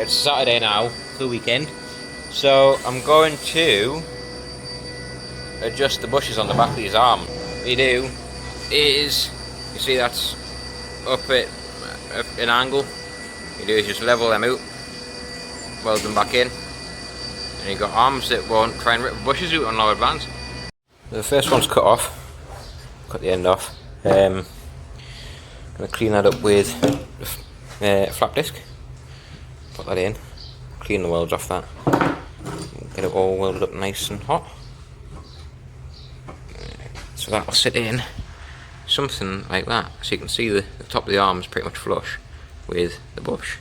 It's Saturday now, for the weekend, so I'm going to adjust the bushes on the back of his arm. What you do is, you see that's up at an angle, you do is just level them out, weld them back in, and you've got arms that won't try and rip the bushes out on lower bands. The first one's cut off, cut the end off. Going to clean that up with a flap disc, put that in, clean the welds off that, get it all welded up nice and hot. So that'll sit in something like that. So you can see the top of the arm is pretty much flush with the bush.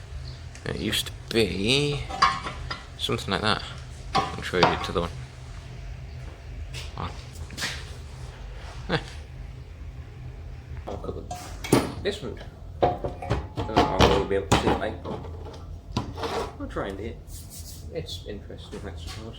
And it used to be something like that. I'll show you the other one. I'll cut this one. I'll be able to see it like that. I'll try and do it. It's interesting, I suppose.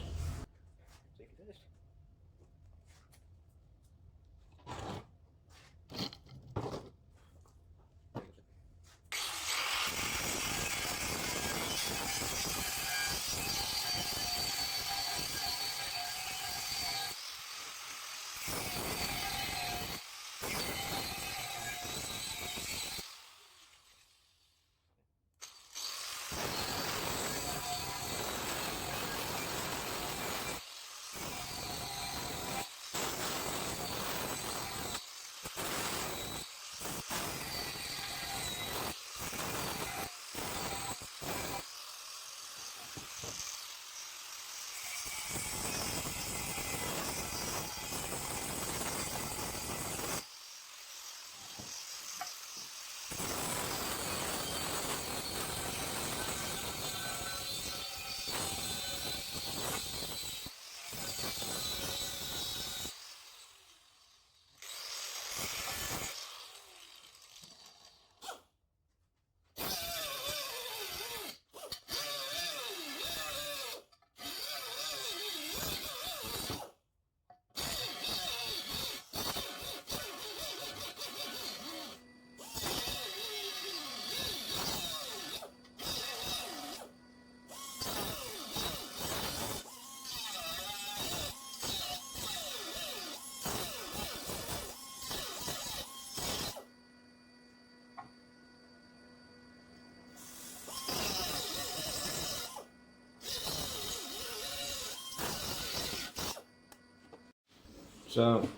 So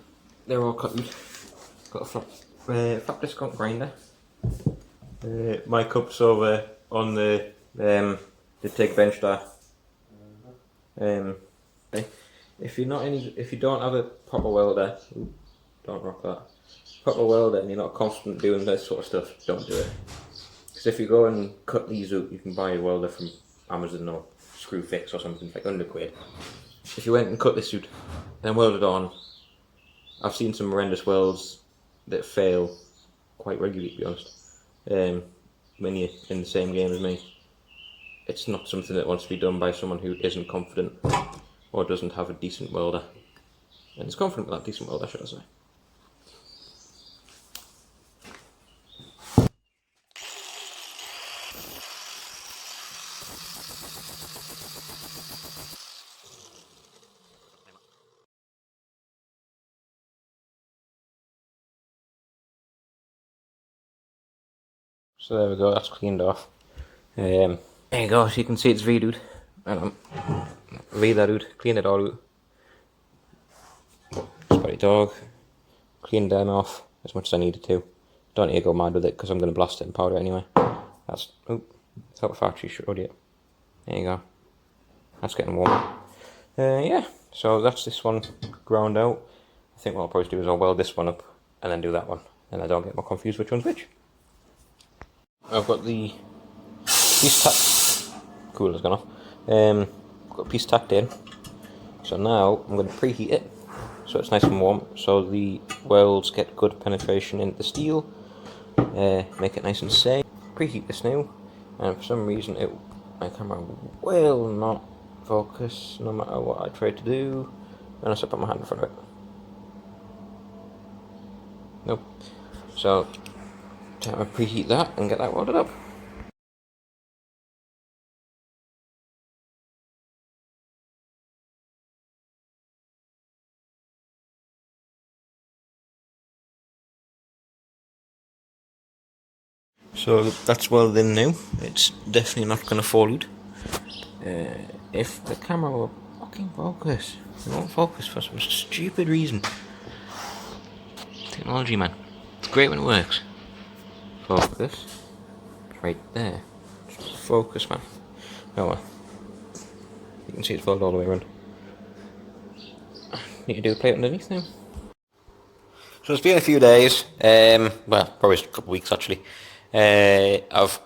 they're all cut. Got a flap disc grinder. My cup's over on the TIG bench there. If you don't have a proper welder, don't rock that. Proper welder, and you're not confident doing this sort of stuff, don't do it. Because if you go and cut these out, you can buy a welder from Amazon or Screwfix or something for like £100. If you went and cut this out, then weld it on. I've seen some horrendous welds that fail quite regularly, to be honest. When you're in the same game as me, it's not something that wants to be done by someone who isn't confident or doesn't have a decent welder. And is confident with that decent welder, should I say. So there we go, that's cleaned off. There you go, so you can see it's V-dude. And V that out, clean it all out. Spotty dog, cleaned them off as much as I needed to. Don't need to go mad with it because I'm going to blast it in powder anyway. That's out of factory showed you. There you go. That's getting warm. Yeah, so that's this one ground out. I think what I'll probably do is I'll weld this one up and then do that one. And I don't get more confused which one's which. I've got the piece tacked. Cooler's gone off. Got a piece tacked in. So now I'm going to preheat it so it's nice and warm. So the welds get good penetration into the steel. Make it nice and safe. Preheat this now, and for some reason my camera will not focus no matter what I try to do unless I put my hand in front of it. Nope. So time to preheat that and get that welded up. So that's welded in now. It's definitely not going to fold. If the camera will fucking focus, it won't focus for some stupid reason. Technology, man. It's great when it works. Focus. It's right there. Just focus, man. Oh well. You can see it's folded all the way around. Need to do the plate underneath now. So it's been a few days, well, probably a couple of weeks actually. I've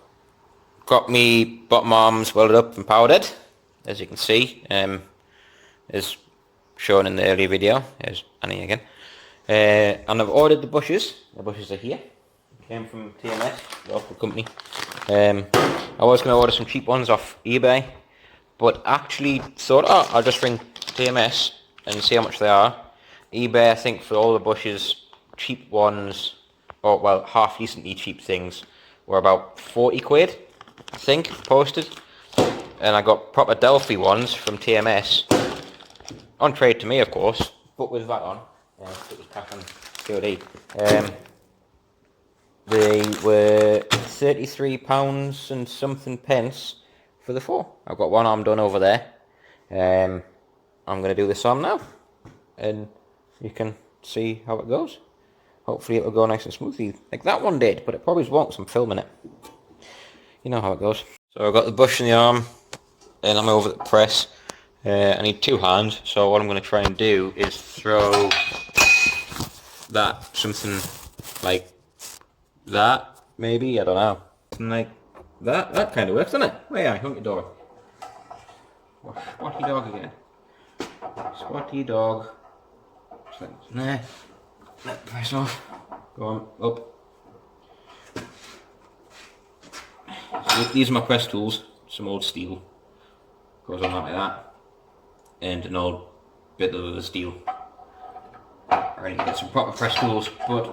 got me bottom arms welded up and powdered, as you can see, as shown in the earlier video. There's Annie again. And I've ordered the bushes. The bushes are here. Came from TMS, the local company. I was going to order some cheap ones off eBay, but actually thought, oh, I'll just ring TMS and see how much they are. eBay, I think, for all the bushes, cheap ones, or well, half decently cheap things, were about 40 quid, I think, posted. And I got proper Delphi ones from TMS, on trade to me, of course, but with that on. It was cash on COD. They were £33 and something pence for the 4. I've got one arm done over there. I'm going to do this arm now, and you can see how it goes. Hopefully it'll go nice and smoothly, like that one did, but it probably won't because I'm filming it. You know how it goes. So I've got the bush in the arm, and I'm over the press. I need 2 hands, so what I'm going to try and do is throw that, something like that, maybe, I don't know. Something like that. That kind of works, doesn't it? Oh yeah, hunky dog. Spotty dog again. Spotty dog. Just like there. Let the press off. Go on, up. So these are my press tools. Some old steel. Goes on like that. And an old bit of the steel. I need to get some proper press tools, but to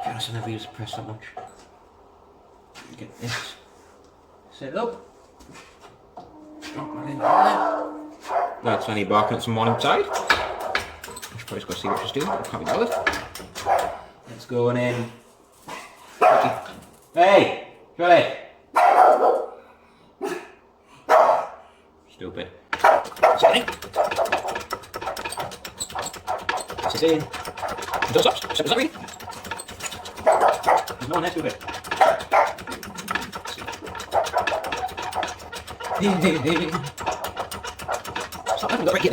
be honest, I never use the press that much. Get this set up. Drop that in there. That's Annie barking at someone inside. I should probably just go see what she's doing. I can't be bothered. Let's go on in. Hey! Johnny! Stupid. Sit in. Sit in. Don't stop. Step is There's no one there, stupid. Stop, I haven't got right here,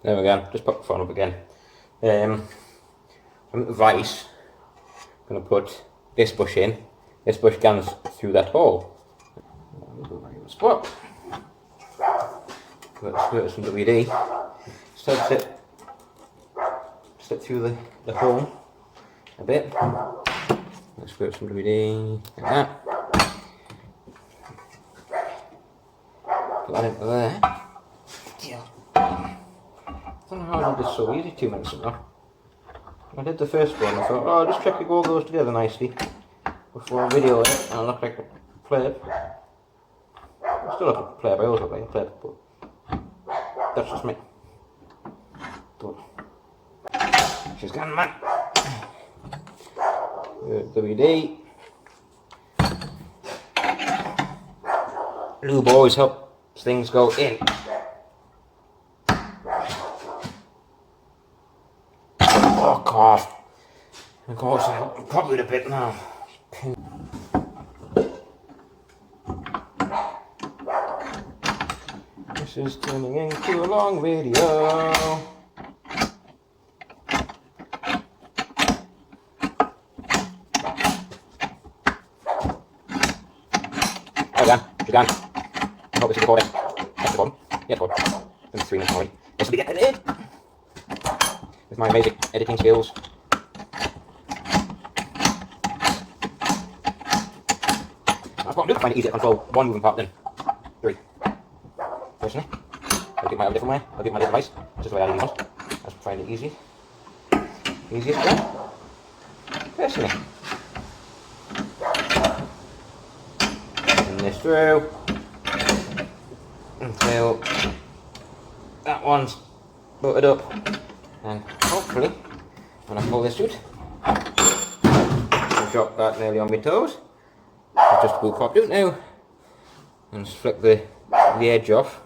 There we go, just pop the phone up again. From the vise, I'm going to put this bush in. This bush goes through that hole. Spot. Squirt some WD. Slip through the hole a bit. Let's squirt some WD like that. Put that into there. I don't know how I did this so easy 2 minutes ago. I did the first one, I thought, oh, just check it all goes together nicely before I video it, and I look like a pleb. I still look like a pleb, I always look like a pleb, but that's just me. But she's gone, man. WD. Lube always helps things go in. Fuck off. Of course, I'm probably a bit now. This is turning into a long video. You're gone. I hope this is recording. That's recording. Yeah, it's recording. It's 3 minutes already. This will be edited. With my amazing editing skills. That's what I'm doing. I find it easier to control one moving part than 3. Personally. I'll do it my different way. I'll do it my different device. Just the way I do these ones. I just find it easy. Easiest way. Personally. Run this through until that one's buttered up And hopefully, when I pull this out, I'll drop that nearly on my toes. It's just about popped out now. And just flick the edge off.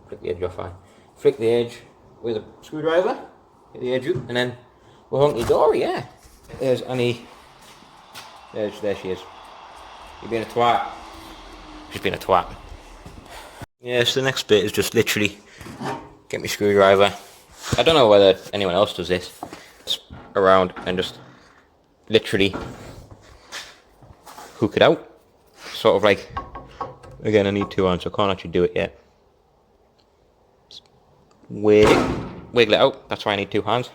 Flick the edge off, fine. Flick the edge with a screwdriver. Get the edge out, and then we're hunky dory, yeah. There's Annie. There she is. You're being a twat. She's being a twat. Yeah, so the next bit is just literally get my screwdriver. I don't know whether anyone else does this. It's around and just literally hook it out. Sort of like, again, I need 2 hands, so I can't actually do it yet. Just wiggle it out. That's why I need 2 hands.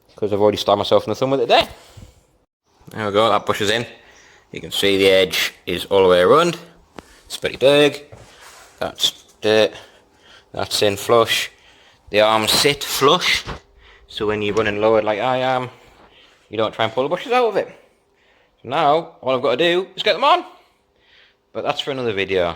Because I've already stabbed myself in the thumb with it there. There we go, that pushes in. You can see the edge is all the way around. It's pretty big. That's dirt. That's in flush. The arms sit flush. So when you're running lowered like I am, you don't try and pull the bushes out of it. So now, all I've got to do is get them on. But that's for another video.